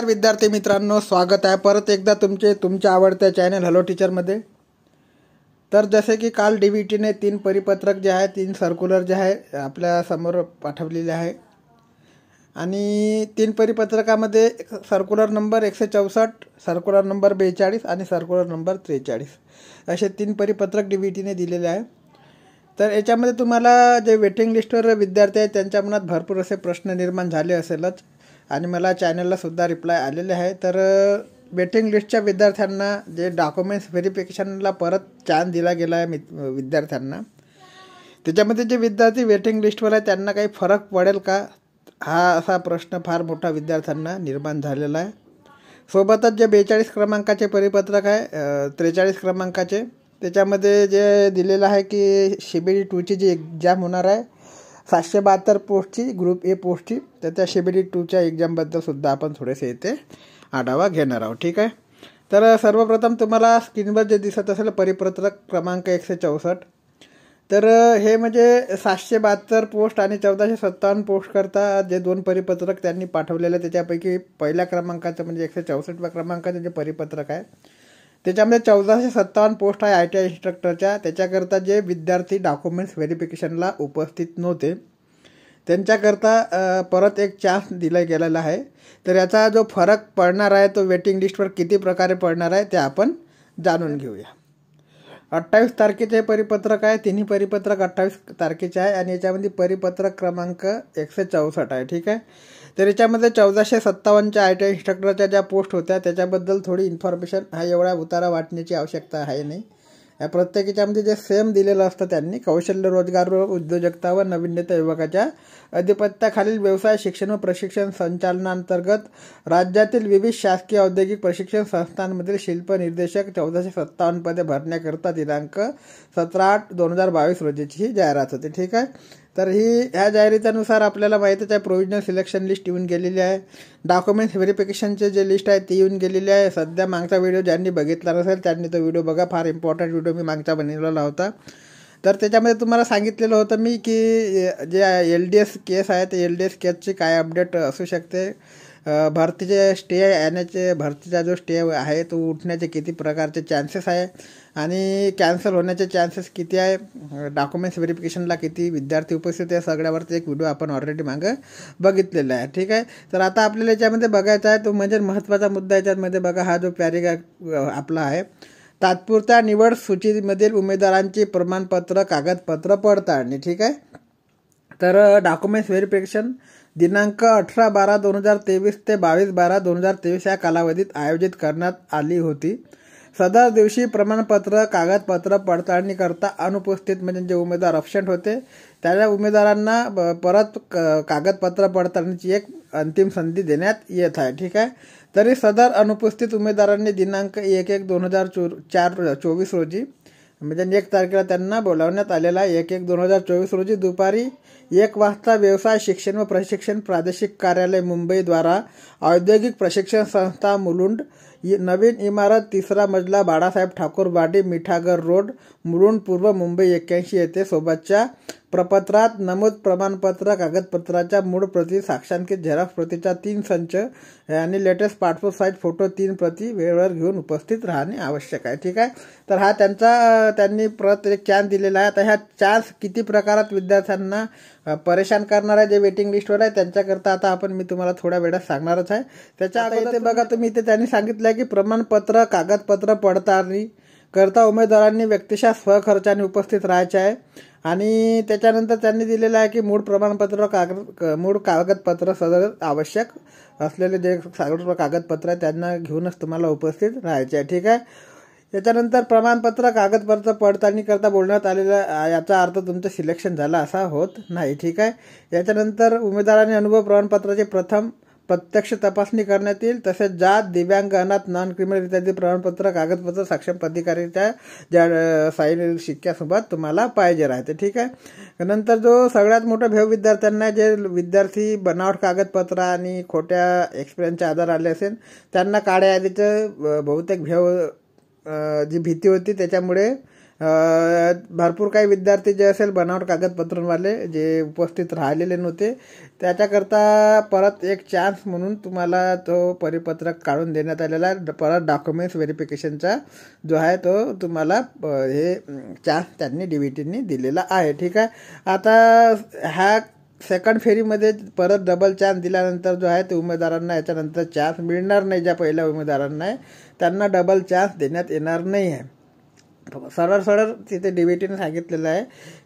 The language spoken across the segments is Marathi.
विद्यार्थी मित्रांनो, स्वागत आहे परत एकदा तुमच्या आवडत्या चॅनल हॅलो टीचरमध्ये। तर जसे की काल DVTने 3 परिपत्रक जे आहे 3 सर्क्युलर जे आहे आपल्या समोर पाठवलेले आहे आणि 3 परिपत्रकामध्ये सर्क्युलर नंबर 164, सर्क्युलर नंबर 42 आणि सर्क्युलर नंबर 43 असे 3 परिपत्रक DVTने दिलेले आहे। तर याच्यामध्ये तुम्हाला जे वेटिंग लिस्टवर विद्यार्थी आहेत त्यांच्या मनात भरपूर असे प्रश्न निर्माण झाले असेलच आणि मला चॅनलला सुद्धा रिप्लाय आलेले आहे। तर वेटिंग लिस्टच्या विद्यार्थ्यांना जे डॉक्युमेंट्स व्हेरिफिकेशनला परत चान्स दिला गेला आहे विद्यार्थ्यांना, त्याच्यामध्ये जे विद्यार्थी वेटिंग लिस्टवर आहे त्यांना काही फरक पडेल का, हा असा प्रश्न फार मोठा विद्यार्थ्यांना निर्माण झालेला आहे। सोबतच जे 42 क्रमांकाचे परिपत्रक आहे 43 क्रमांकाचे, त्याच्यामध्ये जे दिलेलं आहे की CBD 2ची जी एक्झाम होणार आहे 772 पोस्टची, ग्रुप ए पोस्टची, तर त्या CBD 2च्या एक्झामबद्दल सुद्धा आपण थोडेसे इथे आढावा घेणार आहोत। ठीक आहे, तर सर्वप्रथम तुम्हाला स्क्रीनवर जे दिसत असेल परिपत्रक क्रमांक 164, तर हे म्हणजे 772 पोस्ट आणि 1457 पोस्ट करता जे 2 परिपत्रक त्यांनी पाठवलेले, त्याच्यापैकी पहिल्या क्रमांकाचं म्हणजे 164व्या क्रमांकाचं जे परिपत्रक आहे त्याच्यामध्ये 1457 पोस्ट आहे ITI इन्स्ट्रक्टरच्या। त्याच्याकरता जे विद्यार्थी डॉक्युमेंट्स व्हेरिफिकेशनला उपस्थित नव्हते त्यांच्याकरता परत एक चान्स दिला गेलेला आहे। तर याचा जो फरक पडणार आहे तो वेटिंग लिस्टवर किती प्रकारे पडणार आहे ते आपण जाणून घेऊया। 28 तारखेचे परिपत्रक आहे, तिन्ही परिपत्रक 28 तारखेचे आहे आणि याच्यामध्ये परिपत्रक क्रमांक 164 आहे। ठीक आहे, तर याच्यामध्ये 1457च्या ITI इन्स्ट्रक्टरच्या ज्या पोस्ट होत्या त्याच्याबद्दल थोडी इन्फॉर्मेशन आहे, एवढा उतारा वाटण्याची आवश्यकता आहे नाही। या प्रत्येकाच्यामध्ये जे सेम दिलेलं असतं त्यांनी कौशल्य रोजगार व उद्योजकता व नाविन्यता विभागाच्या अधिपत्याखालील व्यवसाय शिक्षण व प्रशिक्षण संचालनांतर्गत राज्यातील विविध शासकीय औद्योगिक प्रशिक्षण संस्थांमधील शिल्प निर्देशक 1457 पदे भरण्याकरता दिनांक 17/8/2022 रोजीची ही जाहिरात होती। ठीक आहे, तर ह्या जाहिरातीनुसार आपल्याला माहितीच आहे प्रोव्हिजनल सिलेक्शन लिस्ट येऊन गेलेली आहे, डॉक्युमेंट्स व्हेरिफिकेशनचे जे लिस्ट आहे ती येऊन गेलेली आहे। सध्या मागचा व्हिडिओ ज्यांनी बघितला नसेल त्यांनी तो व्हिडिओ बघा, फार इम्पॉर्टंट व्हिडिओ मी मागचा बनवलेला होता। तर त्याच्यामध्ये तुम्हाला सांगितलेलं होतं मी की जे LDS केस आहे ते LDS केसची काय अपडेट असू शकते, भरतीचे स्टे येण्याचे, भरतीचा जो स्टे आहे तो उठण्याचे किती प्रकारचे चान्सेस आहे आणि कॅन्सल होण्याचे चान्सेस किती आहे, डॉक्युमेंट्स व्हेरिफिकेशनला किती विद्यार्थी उपस्थित आहे, सगळ्यावरती एक व्हिडिओ आपण ऑलरेडी मागं बघितलेला आहे। ठीक आहे, तर आता आपल्याला याच्यामध्ये बघायचा आहे तो म्हणजे महत्त्वाचा मुद्दा याच्यामध्ये बघा, हा जो पॅरेग्राफ आपला आहे, तात्पुरत्या निवड सूचीमधील उमेदवारांची प्रमाणपत्र कागदपत्र पडताळणी। ठीक आहे, तर डॉक्युमेंट्स व्हेरिफिकेशन दिनांक 18/12/2023 ते 22/12/2023 या कालावधीत आयोजित करण्यात आली होती। सदर दिवशी प्रमाणपत्र कागदपत्र पडताळणी करता अनुपस्थित म्हणजे जे उमेदवार अब्सेंट होते त्या उमेदवारांना परत कागदपत्र पडताळणीची एक अंतिम संधी देण्यात येत आहे। ठीक आहे, तरी सदर अनुपस्थित उमेदवारांनी दिनांक 1/1/2024 रोजी म्हणजे 1 तारखेला त्यांना बोलावण्यात आलेला आहे। 1/1/2024 रोजी दुपारी 1 वाजता व्यवसाय शिक्षण व प्रशिक्षण प्रादेशिक कार्यालय मुंबई द्वारा औद्योगिक प्रशिक्षण संस्था मुलुंड, नवीन इमारत 3रा मजला, बाळासाहेब ठाकूर वाडी, मिठागर रोड, मुलुंड, पूर्व मुंबई 81 येथे सोबतच्या प्रपत्रात नमूद प्रमाणपत्र कागदपत्राच्या मूळ प्रती, साक्षांकित झेरॉक्स प्रतीच्या 3 संच आणि लेटेस्ट पासपोर्ट साईज फोटो 3 प्रती वेळेवर घेऊन उपस्थित राहणे आवश्यक आहे। ठीक आहे, तर हा त्यांनी परत एक चान्स दिलेला आहे। आता ह्या चान्स किती प्रकारात विद्यार्थ्यांना परेशान करणार आहे जे वेटिंग लिस्टवर आहे त्यांच्याकरता आता मी तुम्हाला थोड्या वेळात सांगणारच आहे। त्याच्या अगोदर बघा तुम्ही इथे त्यांनी सांगितलं की प्रमाणपत्र कागदपत्र पडताळणी करता उमेदवारांनी व्यक्तिशः स्वखर्चाने उपस्थित राहायचे आहे आणि त्याच्यानंतर त्यांनी दिलेलं आहे की मूळ प्रमाणपत्र मूळ कागदपत्र सदर आवश्यक असलेले जे सर्व कागदपत्र आहे त्यांना घेऊनच तुम्हाला उपस्थित राहायचे आहे। ठीक आहे, याच्यानंतर प्रमाणपत्र कागदपत्र पडताळणी करता बोलण्यात आलेला याचा अर्थ तुमचं सिलेक्शन झालं असा होत नाही। ठीक आहे, याच्यानंतर उमेदवारांनी अनुभव प्रमाणपत्राचे प्रथम प्रत्यक्ष तपासणी करण्यात येईल, तसेच जात, दिव्यांग, अनाथ, नॉन क्रिमिनल इत्यादी प्रमाणपत्र कागदपत्र साक्षर अधिकाऱ्याच्या ज्या साईन शिक्क्यासोबत तुम्हाला पाहिजे राहते। ठीक आहे, नंतर जो सगळ्यात मोठा भेव विद्यार्थ्यांना जे विद्यार्थी बनावट कागदपत्र आणि खोट्या एक्सपिरियन्सचे आधार आले असेल त्यांना काळ्या यादीचं बहुतेक भेव जी भीती होती त्याच्यामुळे भरपूर काही विद्यार्थी जे असेल बनावट कागदपत्रांवाले जे उपस्थित राहिलेले नव्हते, त्याच्याकरता परत एक चान्स म्हणून तुम्हाला तो परिपत्रक काढून देण्यात आलेला आहे. परत डॉक्युमेंट्स व्हेरिफिकेशनचा जो आहे तो तुम्हाला हे चान्स त्यांनी DVTनी दिलेला आहे. ठीक आहे. आता ह्या सेकंड फेरीमध्ये परत डबल चान्स दिल्यानंतर जो आहे ते उमेदवारांना याच्यानंतर चान्स मिळणार नाही. ज्या पहिल्या उमेदवारांना आहे त्यांना डबल चान्स देण्यात येणार नाही आहे. सरळ तिथे DVTने सांगितलेलं आहे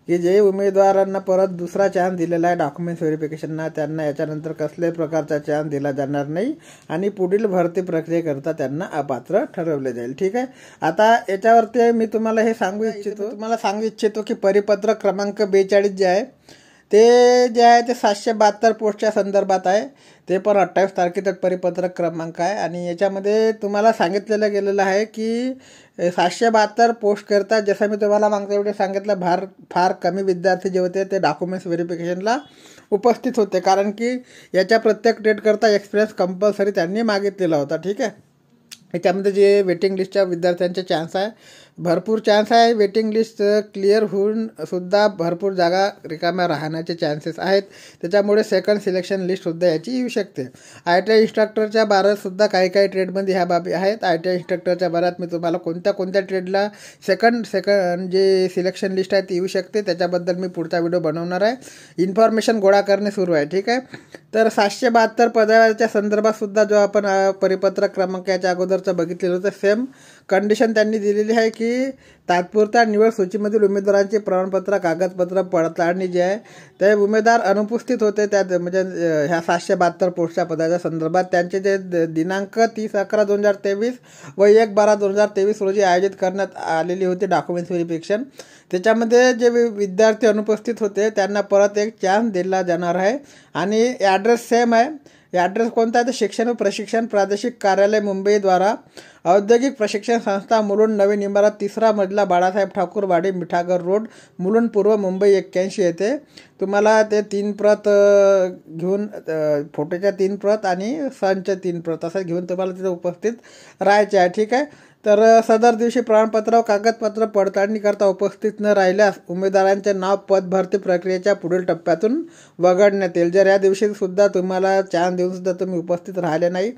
की जे उमेदवारांना परत दुसरा चान्स दिलेला आहे डॉक्युमेंट्स व्हेरिफिकेशनना, त्यांना याच्यानंतर कसल्याही प्रकारचा चान्स दिला जाणार नाही आणि पुढील भरती प्रक्रियेकरता त्यांना अपात्र ठरवले जाईल. ठीक आहे. आता याच्यावरती मी तुम्हाला हे सांगू इच्छितो की परिपत्रक क्रमांक 42 जे आहे ते जे आहे ते 772 पोस्टच्या संदर्भात आहे. ते पण 28 तारखेचा परिपत्रक क्रमांक आहे आणि याच्यामध्ये तुम्हाला सांगितलेलं गेलेलं आहे की 772 पोस्ट करता, जसं मी तुम्हाला मागच्या वेळी सांगितलं, फार कमी विद्यार्थी जे होते ते डॉक्युमेंट्स व्हेरिफिकेशनला उपस्थित होते, कारण की याच्या प्रत्येक ट्रेडकरता एक्सपिरियन्स कंपल्सरी त्यांनी मागितलेला होता. ठीक आहे. याच्यामध्ये जे वेटिंग लिस्टच्या विद्यार्थ्यांचे चान्स आहे, भरपूर चान्स आहे. वेटिंग लिस्ट क्लिअर होऊन सुद्धा भरपूर जागा रिकाम्या राहण्याचे चान्सेस आहेत. त्याच्यामुळे सेकंड सिलेक्शन लिस्टसुद्धा याची येऊ शकते. ITI इन्स्ट्रक्टरच्या बारातसुद्धा काही ट्रेडमध्ये ह्या बाबी आहेत. ITI इन्स्ट्रक्टरच्या बारात मी तुम्हाला कोणत्या ट्रेडला सेकंड जे सिलेक्शन लिस्ट आहे ती येऊ शकते, त्याच्याबद्दल मी पुढचा व्हिडिओ बनवणार आहे. इन्फॉर्मेशन गोळा करणे सुरू आहे. ठीक आहे. तर 772 पदाच्या संदर्भात सुद्धा जो आपण परिपत्रक क्रमांक याच्या अगोदरचं बघितलेलं होतं, सेम कंडिशन त्यांनी दिलेली आहे की तात्पुरत्या निवड सूचीमधील उमेदवारांचे प्रमाणपत्र कागदपत्र पडताळणी जे आहे ते उमेदवार अनुपस्थित होते त्यात, म्हणजे ह्या 772 पोस्टच्या पदाच्या संदर्भात त्यांचे जे दिनांक 30/11/2023 व 1/12/2023 रोजी आयोजित करण्यात आलेली होती डॉक्युमेंट्स व्हेरिफिकेशन, त्याच्यामध्ये जे विद्यार्थी अनुपस्थित होते त्यांना परत एक चान्स दिला जाणार आहे. आणि ॲड्रेस सेम आहे. ॲड्रेस कोणता आहे तर शिक्षण व प्रशिक्षण प्रादेशिक कार्यालय मुंबई द्वारा औद्योगिक प्रशिक्षण संस्था मुलुंड, नवीन इमारत, 3रा मजला, बाळासाहेब ठाकूर वाडी, मिठागर रोड, मुलुंड पूर्व, मुंबई 81 येथे. तुम्हाला ते 3 प्रत घेऊन, फोटोच्या 3 प्रत आणि सनच्या 3 प्रत असं घेऊन तुम्हाला तिथे उपस्थित राहायचे आहे. ठीक आहे. तर सदर दिवशी प्रमाणपत्र व कागदपत्र पडताळणी करता उपस्थित न राहिल्यास उमेदवारांचे नाव पद भरती प्रक्रियेच्या पुढील टप्प्यातून वगळण्यात येईल. जर या दिवशी सुद्धा तुम्हाला चान्स देऊन सुद्धा तुम्ही उपस्थित राहिले नाही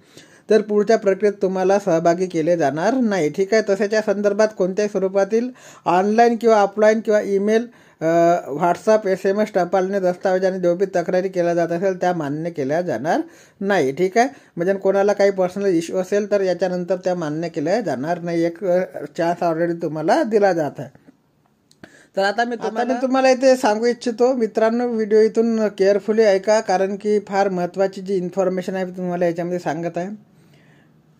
तर पुढच्या प्रक्रियेत तुम्हाला सहभागी केले जाणार नाही. ठीक आहे. तसेच या संदर्भात कोणत्याही स्वरूपातील ऑनलाईन किंवा ऑफलाईन किंवा ईमेल, व्हॉट्सअप, SMS, टपालने, दस्तावेजाने जो बी तक्रारी केल्या जात असेल त्या मान्य केल्या जाणार नाही. ठीक आहे. म्हणजे कोणाला काही पर्सनल इश्यू असेल तर याच्यानंतर त्या मान्य केल्या जाणार नाही. एक चान्स ऑलरेडी तुम्हाला दिला जात आहे. तर आता मी तुम्हाला इथे सांगू इच्छितो मित्रांनो, व्हिडिओ इथून केअरफुली ऐका, कारण की फार महत्त्वाची जी इन्फॉर्मेशन आहे तुम्हाला याच्यामध्ये सांगत आहे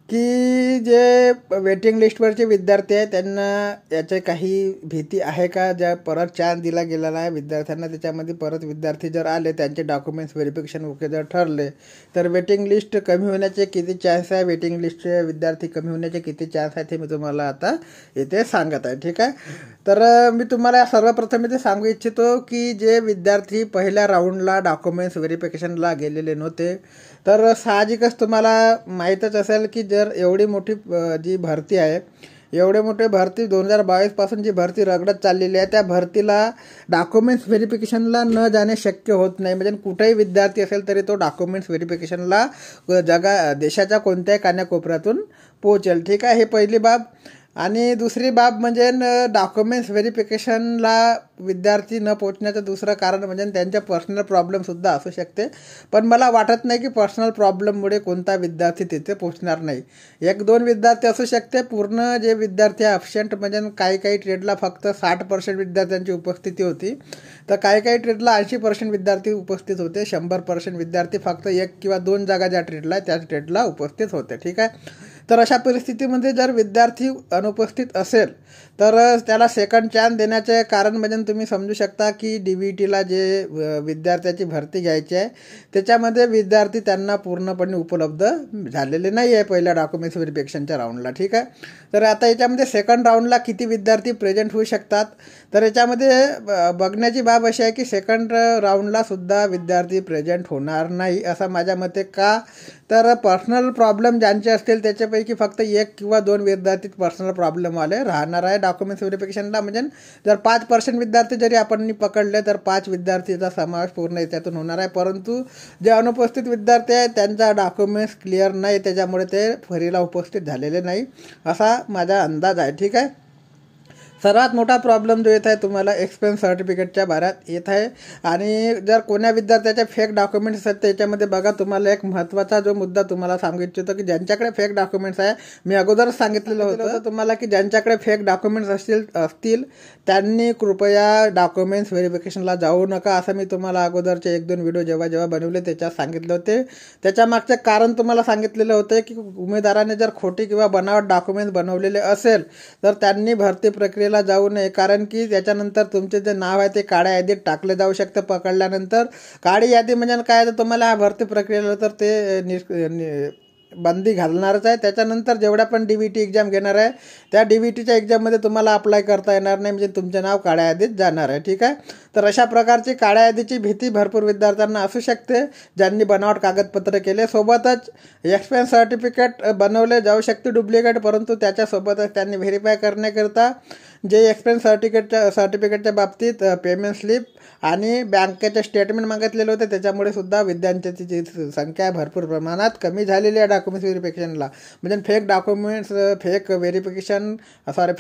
की जे वेटिंग लिस्टवरचे विद्यार्थी आहेत त्यांना याचे काही भीती आहे का? ज्या परत चान्स दिला गेलेला आहे विद्यार्थ्यांना, त्याच्यामध्ये परत विद्यार्थी जर आले, त्यांचे डॉक्युमेंट्स व्हेरिफिकेशन ओके जर ठरले तर वेटिंग लिस्ट कमी होण्याचे किती चान्स आहे, वेटिंग लिस्टचे विद्यार्थी कमी होण्याचे किती चान्स आहेत हे मी तुम्हाला आता इथे सांगत आहे. ठीक आहे. तर मी तुम्हाला सर्वप्रथम इथे सांगू इच्छितो की जे विद्यार्थी पहिल्या राऊंडला डॉक्युमेंट्स व्हेरिफिकेशनला गेलेले नव्हते, तर साहजिकच तुम्हाला माहीतच असेल की जर एवढी मोठी जी भरती आहे, एवढे मोठे भरती 2022 पासून जी भरती रगडत चाललेली आहे, त्या भरतीला डॉक्युमेंट्स व्हेरिफिकेशनला न जाणे शक्य होत नाही. म्हणजे कुठेही विद्यार्थी असेल तरी तो डॉक्युमेंट्स व्हेरिफिकेशनला देशाच्या कोणत्याही कानाकोपऱ्यातून पोहोचेल. ठीक आहे. ही पहिली बाब. आणि दुसरी बाब म्हणजे डॉक्युमेंट्स व्हेरिफिकेशनला विद्यार्थी न पोचण्याचं दुसरं कारण म्हणजे त्यांच्या पर्सनल प्रॉब्लेमसुद्धा असू शकते, पण मला वाटत नाही की पर्सनल प्रॉब्लेममुळे कोणता विद्यार्थी तिथे पोचणार नाही. 1-2 विद्यार्थी असू शकते. पूर्ण जे विद्यार्थी ॲबसेंट म्हणजे काही ट्रेडला फक्त 60% विद्यार्थ्यांची उपस्थिती होती, तर काही ट्रेडला 80% विद्यार्थी उपस्थित होते. 100% विद्यार्थी फक्त 1 किंवा 2 जागा ज्या ट्रेडला त्या ट्रेडला उपस्थित होते. ठीक आहे. तर अशा परिस्थितीमध्ये जर विद्यार्थी अनुपस्थित असेल तर त्याला सेकंड चान्स देण्याचे कारण म्हणजे तुम्ही समजू शकता की DVTला जे विद्यार्थ्याची भरती घ्यायची आहे त्याच्यामध्ये विद्यार्थी त्यांना पूर्णपणे उपलब्ध झालेले नाही आहे पहिल्या डॉक्युमेंट्स व्हेरिफिकेशनच्या राऊंडला. ठीक आहे. तर आता याच्यामध्ये सेकंड राऊंडला किती विद्यार्थी प्रेझेंट होऊ शकतात, तर याच्यामध्ये बघण्याची बाब अशी आहे की सेकंड राऊंडला सुद्धा विद्यार्थी प्रेझेंट होणार नाही असं माझ्या मते. का तर पर्सनल प्रॉब्लेम ज्यांचे असतील त्याचे त्याच्यापैकी फक्त 1 किंवा 2 विद्यार्थी पर्सनल प्रॉब्लेमवाले राहणार आहे डॉक्युमेंट्स व्हेरिफिकेशनला. म्हणजे जर 5% विद्यार्थी जरी आपण पकडले तर 5 विद्यार्थीचा समावेश पूर्ण याच्यातून होणार आहे. परंतु जे अनुपस्थित विद्यार्थी आहेत त्यांचा डॉक्युमेंट्स क्लिअर नाही, त्याच्यामुळे ते फेरीला उपस्थित झालेले नाही असा माझा अंदाज आहे. ठीक आहे. सर्वात मोठा प्रॉब्लेम जो येत आहे तुम्हाला एक्सपेन्स सर्टिफिकेटच्या बाऱ्यात येत आहे. आणि जर कोण्या विद्यार्थ्याचे फेक डॉक्युमेंट्स असतात त्याच्यामध्ये बघा, तुम्हाला एक महत्त्वाचा जो मुद्दा तुम्हाला सांगू इच्छितो की ज्यांच्याकडे फेक डॉक्युमेंट्स आहे, मी अगोदरच सांगितलेलं होतं तुम्हाला की ज्यांच्याकडे फेक डॉक्युमेंट्स असतील त्यांनी कृपया डॉक्युमेंट्स व्हेरिफिकेशनला जाऊ नका, असं मी तुम्हाला अगोदरचे 1-2 व्हिडिओ जेव्हा बनवले त्याच्यात सांगितले होते. त्याच्या मागचे कारण तुम्हाला सांगितलेलं होतं की उमेदवाराने जर खोटी किंवा बनावट डॉक्युमेंट्स बनवलेले असेल तर त्यांनी भरती प्रक्रियेला जाऊ नये, कारण की त्याच्यानंतर तुमचे जे नाव आहे ते काळ्या यादीत टाकले जाऊ शकते पकडल्यानंतर. काळी यादी म्हणजे काय, तर तुम्हाला हा भरती प्रक्रियेला तर ते बंदी घालणारच आहे. त्याच्यानंतर जेवढ्या पण DVT एक्झाम घेणार आहे त्या DVTच्या एक्झाममध्ये तुम्हाला अप्लाय करता येणार नाही, म्हणजे तुमचे नाव काळ्या यादीत जाणार आहे. ठीक आहे. तर अशा प्रकारची काळ्या यादीची भीती भरपूर विद्यार्थ्यांना असू शकते ज्यांनी बनावट कागदपत्र केले. सोबतच एक्सपेन्स सर्टिफिकेट बनवले जाऊ शकते डुप्लिकेट, परंतु त्याच्यासोबतच त्यांनी व्हेरीफाय करण्याकरता जे एक्सपेन्स सर्टिफिकेटच्या बाबतीत पेमेंट स्लिप आणि बँकेचे स्टेटमेंट मागितलेले होते, त्याच्यामुळे सुद्धा विद्यार्थ्यांची जी संख्या भरपूर प्रमाणात कमी झालेली आहे डॉक्युमेंट्स व्हेरिफिकेशनला. म्हणजे फेक डॉक्युमेंट्स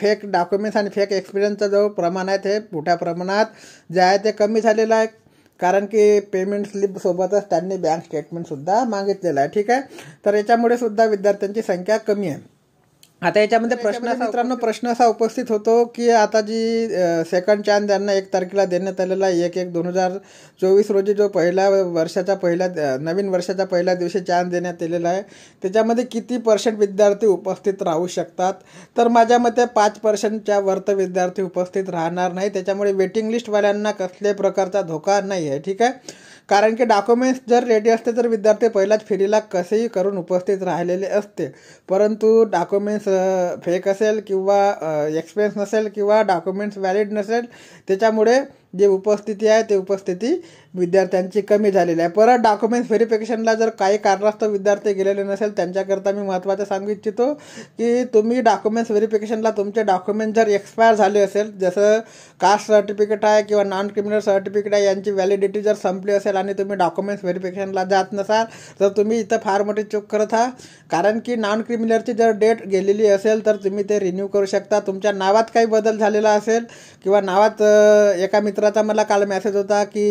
फेक डॉक्युमेंट्स आणि फेक एक्सपिरियन्सचा जो प्रमाण आहे ते मोठ्या प्रमाणात जे आहे ते कमी झालेलं आहे, कारण की पेमेंट स्लिपसोबतच त्यांनी बँक स्टेटमेंटसुद्धा मागितलेलं आहे. ठीक आहे. तर याच्यामुळे सुद्धा विद्यार्थ्यांची संख्या कमी आहे. आता याच्यामध्ये प्रश्न असा उपस्थित होतो की आता जी सेकंड चान्स ज्यांना 1 तारखेला देण्यात आलेला आहे, 1/1/2024 रोजी जो नवीन वर्षाच्या पहिल्या दिवशी चान्स देण्यात आलेला आहे, त्याच्यामध्ये किती % विद्यार्थी उपस्थित राहू शकतात, तर माझ्या मते 5%च्या वर विद्यार्थी उपस्थित राहणार नाही. त्याच्यामुळे वेटिंग लिस्टवाल्यांना कसल्याही प्रकारचा धोका नाही आहे. ठीक आहे. कारण की डॉक्युमेंट्स जर रेडी असते तर विद्यार्थी पहिल्याच फेरीला कसेही करून उपस्थित राहिलेले असते. परंतु डॉक्युमेंट्स फेक असेल किंवा एक्सपेन्स नसेल किंवा डॉक्युमेंट्स व्हॅलिड नसेल, त्याच्यामुळे जे उपस्थिती आहे ते उपस्थिती विद्यार्थ्यांची कमी झालेली आहे. परत डॉक्युमेंट्स व्हेरिफिकेशनला जर काही कारणास्तव विद्यार्थी गेलेले नसेल त्यांच्याकरता मी महत्त्वाचं सांगू इच्छितो की तुम्ही डॉक्युमेंट्स व्हेरिफिकेशनला तुमचे डॉक्युमेंट जर एक्सपायर झाले असेल, जसं कास्ट सर्टिफिकेट आहे किंवा नॉन क्रिमिनल सर्टिफिकेट आहे, यांची व्हॅलिडिटी जर संपली असेल आणि तुम्ही डॉक्युमेंट्स व्हेरिफिकेशनला जात नसाल तर तुम्ही इथं फार मोठी चूक करत आहात. कारण की नॉन क्रिमिनलची जर डेट गेलेली असेल तर तुम्ही ते रिन्यू करू शकता. तुमच्या नावात काही बदल झालेला असेल किंवा नावात एका मित्राचा मला काल मेसेज होता की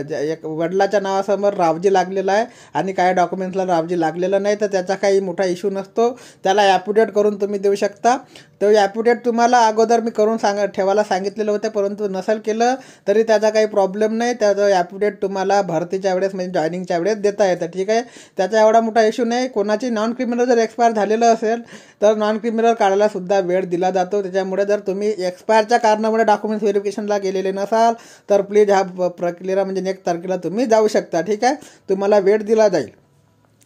एक वडिलाच्या नावासमोर रावजी लागलेला आहे आणि काही डॉक्युमेंट्सला रावजी लागलेलं नाही, तर त्याचा काही मोठा इश्यू नसतो. त्याला ॲप्युडेट करून तुम्ही देऊ शकता. तो ॲप्युडेट तुम्हाला अगोदर मी करून ठेवायला सांगितलेलं होतं, परंतु नसेल केलं तरी त्याचा काही प्रॉब्लेम नाही. त्याचं ॲप्युडेट तुम्हाला भरतीच्या वेळेस म्हणजे जॉईनिंगच्या वेळेस देता येतं. ठीक आहे. त्याचा एवढा मोठा इश्यू नाही. कोणाची नॉन क्रिमिनल जर एक्सपायर झालेलं असेल तर नॉन क्रिमिनल काढायला सुद्धा वेळ दिला जातो. त्याच्यामुळे जर तुम्ही एक्सपायरच्या कारणामुळे डॉक्युमेंट्स व्हेरिफिकेशनला गेलेले नसाल तर प्लीज ह्या प्रक्रियेला म्हणजे नेक्स्ट तारखेला तुम्ही जाऊ शकता. ठीक आहे. तुम्हाला वेळ दिला जाईल.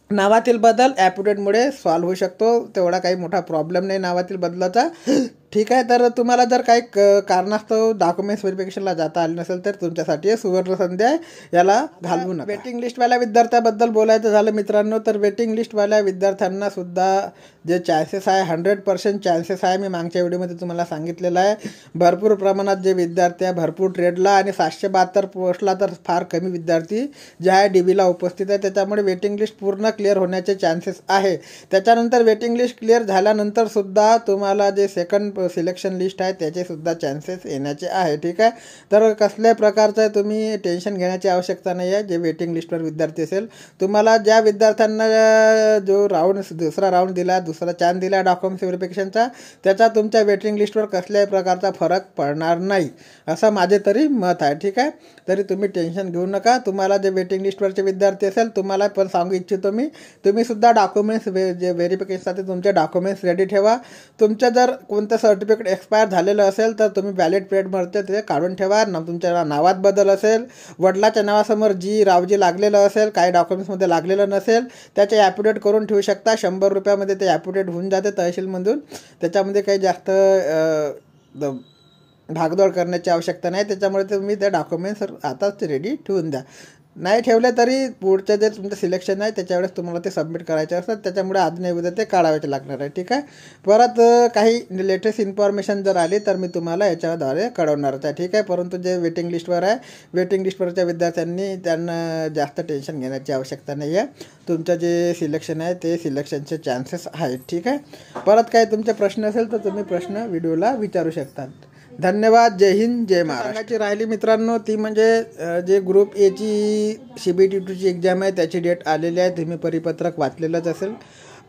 नावातील बदल ॲप्युडेटमुळे सॉल्व्ह होऊ शकतो, तेवढा काही मोठा प्रॉब्लेम नाही नावातील बदलाचा. ठीक आहे. तर तुम्हाला जर काही कारणास्तव डॉक्युमेंट्स व्हेरिफिकेशनला जाता आले नसेल तर तुमच्यासाठी सुवर्ण संधी आहे, याला घालवू नका. वेटिंग लिस्टवाल्या विद्यार्थ्याबद्दल बोलायचं झालं मित्रांनो, तर वेटिंग लिस्टवाल्या विद्यार्थ्यांना सुद्धा जे चान्सेस आहे 100% चान्सेस आहे. मी मागच्या व्हिडिओमध्ये तुम्हाला सांगितलेलं आहे. भरपूर प्रमाणात जे विद्यार्थी आहे भरपूर ट्रेडला आणि 772 पोस्टला तर फार कमी विद्यार्थी जे आहे DBला उपस्थित आहे. त्याच्यामुळे वेटिंग लिस्ट पूर्ण क्लिअर होण्याचे चान्सेस आहे. त्याच्यानंतर वेटिंग लिस्ट क्लिअर झाल्यानंतर सुद्धा तुम्हाला जे सेकंड सिलेक्शन लिस्ट आहे त्याचे सुद्धा चान्सेस येण्याचे आहे. ठीक आहे. तर कसल्याही प्रकारचं तुम्ही टेन्शन घेण्याची आवश्यकता नाही आहे. जे वेटिंग लिस्टवर विद्यार्थी असेल, तुम्हाला ज्या विद्यार्थ्यांना जो दुसरा राऊंड दिला, दुसरा चान्स दिला डॉक्युमेंट्स व्हेरिफिकेशनचा, त्याचा तुमच्या वेटिंग लिस्टवर कसल्याही प्रकारचा फरक पडणार नाही असं माझे तरी मत आहे. ठीक आहे. तरी तुम्ही टेन्शन घेऊ नका. तुम्हाला जे वेटिंग लिस्टवरचे विद्यार्थी असेल तुम्हाला पण सांगू इच्छितो मी, तुम्ही सुद्धा डॉक्युमेंट्स जे व्हेरिफिकेशनसाठी तुमचे डॉक्युमेंट्स रेडी ठेवा. तुमचं जर कोणतं सर्टिफिकेट एक्सपायर झालेलं असेल तर तुम्ही व्हॅलिड पिरियडमध्ये ते काढून ठेवा. तुमच्या नावात बदल असेल, वडिलाच्या नावासमोर रावजी लागलेलं असेल, काही डॉक्युमेंट्समध्ये लागलेलं नसेल, त्याचे ॲप्युडेट करून ठेवू शकता. 100 रुपयामध्ये ते ॲप्युडेट होऊन जाते तहसीलमधून. त्याच्यामध्ये काही जास्त भागदौड करण्याची आवश्यकता नाही. त्याच्यामुळे तुम्ही ते डॉक्युमेंट्स आताच रेडी ठेवून द्या. नाही ठेवले तरी पुढचं जे तुमचं सिलेक्शन आहे त्याच्यावेळेस तुम्हाला ते सबमिट करायचे असतात, त्याच्यामुळे आज नाही उद्या ते काढायचे लागणार आहे. ठीक आहे. परत काही लेटेस्ट इन्फॉर्मेशन जर आली तर मी तुम्हाला याच्याद्वारे कळवणारच आहे. ठीक आहे. परंतु जे वेटिंग लिस्टवर आहे, वेटिंग लिस्टवरच्या विद्यार्थ्यांनी त्यांना जास्त टेन्शन घेण्याची आवश्यकता नाही आहे. तुमचं जे सिलेक्शन आहे ते सिलेक्शनचे चान्सेस आहेत. ठीक आहे. परत काही तुमचे प्रश्न असेल तर तुम्ही प्रश्न व्हिडिओला विचारू शकतात. धन्यवाद. जय हिंद, जय महाराष्ट्र. सांगायची राहिली मित्रांनो ती म्हणजे जे ग्रुप एची CBT-2ची एक्झाम आहे त्याची डेट आलेली आहे. तुम्ही परिपत्रक वाचलेलंच असेल.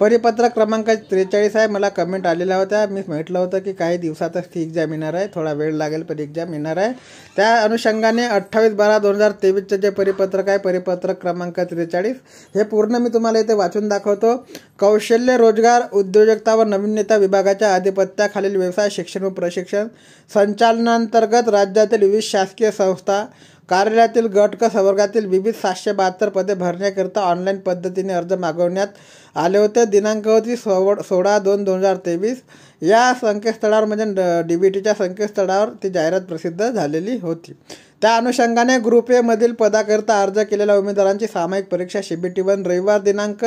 परिपत्रक क्रमांक 43 आहे. मला कमेंट आलेल्या होत्या. मी म्हटलं होतं की काही दिवसातच ती एक्झाम येणार आहे, थोडा वेळ लागेल पण एक्झाम येणार आहे. त्या अनुषंगाने 28/12/2023चं जे परिपत्रक आहे, परिपत्रक क्रमांक 43, हे पूर्ण मी तुम्हाला इथे वाचून दाखवतो. कौशल्य, रोजगार, उद्योजकता व नवीनता विभागाच्या आधिपत्याखालील व्यवसाय शिक्षण व प्रशिक्षण संचालनांतर्गत राज्यातील विविध शासकीय संस्था कार्यालयातील गट क संवर्गातील विविध 772 पदे भरण्याकरिता ऑनलाईन पद्धतीने अर्ज मागवण्यात आले होते. दिनांक होती 16/2/2023. या संकेतस्थळावर म्हणजे DBTच्या संकेतस्थळावर ती जाहिरात प्रसिद्ध झालेली होती. त्या अनुषंगाने ग्रुप ए मधील पदाकरिता अर्ज केलेल्या उमेदवारांची सामायिक परीक्षा CBT-1 रविवार दिनांक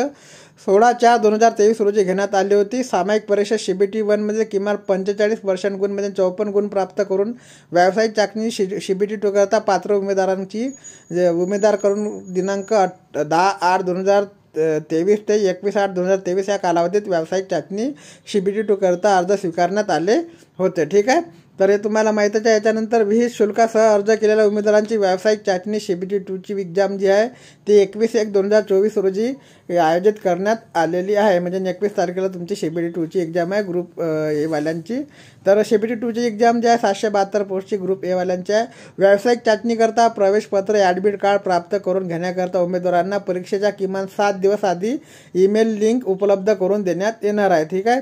16/4/2023 रोजी घेण्यात आली होती. सामायिक परीक्षा CBT-1 मध्ये किमान 45 वर्षांगुण म्हणजे 54 गुण प्राप्त करून व्यावसायिक चाचणी CBT-2 करता पात्र उमेदवार करून दिनांक 10/8/2023 ते 21/8/2023 या कालावधीत व्यावसायिक चाचणी CBT-2 करता अर्ज स्वीकारण्यात आले होते. ठीक आहे. तर हे तुम्हाला माहीतच आहे. याच्यानंतर विहित शुल्कासह अर्ज केलेल्या उमेदवारांची व्यावसायिक चाचणी CBT-2ची एक्झाम जी आहे ती 21/1/2024 रोजी आयोजित करण्यात आलेली आहे. म्हणजे 21 तारखेला तुमची CBT-2ची एक्झाम आहे ग्रुप ए वाल्यांची. तर CBT-2ची एक्झाम जी आहे 772 पोस्टची ग्रुप ए वाल्यांची आहे. व्यावसायिक चाचणीकरता प्रवेशपत्र ॲडमिट कार्ड प्राप्त करून घेण्याकरता उमेदवारांना परीक्षेच्या किमान 7 दिवस आधी ईमेल लिंक उपलब्ध करून देण्यात येणार आहे. ठीक आहे.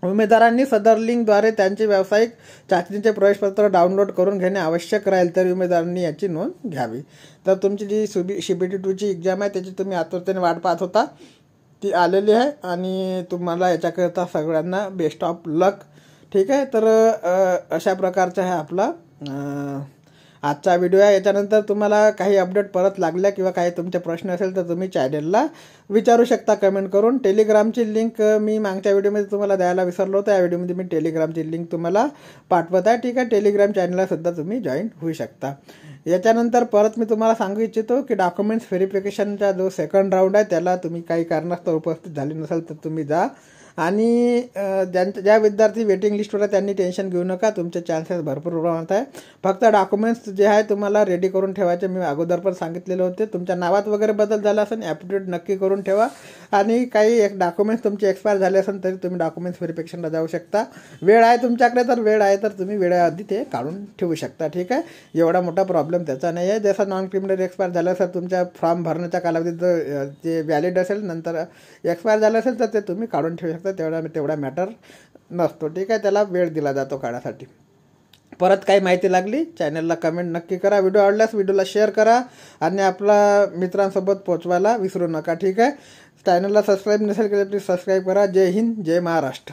उमेदवारांनी सदर लिंकद्वारे त्यांचे व्यावसायिक चाचणीचे प्रवेशपत्र डाउनलोड करून घेणे आवश्यक राहील, तर उमेदवारांनी याची नोंद घ्यावी. तर तुमची जी CBT-2ची एक्झाम आहे त्याची तुम्ही आतुरतेने वाट पाहत होता, ती आलेली आहे आणि तुम्हाला याच्याकरता सगळ्यांना बेस्ट ऑफ लक. ठीक आहे. तर अशा प्रकारचा आहे आपला आजचा व्हिडिओ आहे. याच्यानंतर तुम्हाला काही अपडेट परत लागल्या किंवा काही तुमचे प्रश्न असेल तर तुम्ही चॅनलला विचारू शकता कमेंट करून. टेलिग्रामची लिंक मी मागच्या व्हिडिओमध्ये तुम्हाला द्यायला विसरलो होतो. या व्हिडिओमध्ये मी टेलिग्रामची लिंक तुम्हाला पाठवत आहे. ठीक आहे. टेलिग्राम चॅनलला सुद्धा तुम्ही जॉईन होऊ शकता. याच्यानंतर परत मी तुम्हाला सांगू इच्छितो की डॉक्युमेंट्स व्हेरिफिकेशनचा जो सेकंड राऊंड आहे त्याला तुम्ही काही कारणास्तव उपस्थित झाले नसाल तर तुम्ही जा. आणि ज्या विद्यार्थी वेटिंग लिस्टवर आहे त्यांनी टेन्शन घेऊ नका, तुमचे चान्सेस भरपूर प्रमाणात आहे. फक्त डॉक्युमेंट्स जे आहे तुम्हाला रेडी करून ठेवायचे. मी अगोदर पण सांगितलेले होते. तुमच्या नावात वगैरे बदल झाला असेल ॲप्टिट्यूड नक्की करून ठेवा. आणि काही डॉक्युमेंट्स तुमचे एक्सपायर झाले असेल तरी तुम्ही डॉक्युमेंट्स व्हेरिफिकेशनला जाऊ शकता. वेळ आहे तुमच्याकडे तर वेळ आहे तर तुम्ही वेळेआधी ते काढून ठेवू शकता. ठीक आहे. एवढा मोठा प्रॉब्लेम त्याचा नाही आहे. जसं नॉन क्रिमिनल एक्सपायर झालं असेल तुमच्या फॉर्म भरण्याच्या कालावधीत जे व्हॅलिड असेल नंतर एक्सपायर झालं असेल तर ते तुम्ही काढून ठेवू शकता. तेवढा मॅटर नसतो. ठीक आहे. त्याला वेळ दिला जातो काढण्यासाठी. परत काही माहिती लागली चॅनलला कमेंट नक्की करा. व्हिडिओ आवडल्यास व्हिडिओला शेअर करा आणि आपला मित्रांसोबत पोचवायला विसरू नका. ठीक आहे. चॅनलला सबस्क्राईब नसेल केलं प्लीज सबस्क्राईब करा. जय हिंद, जय महाराष्ट्र.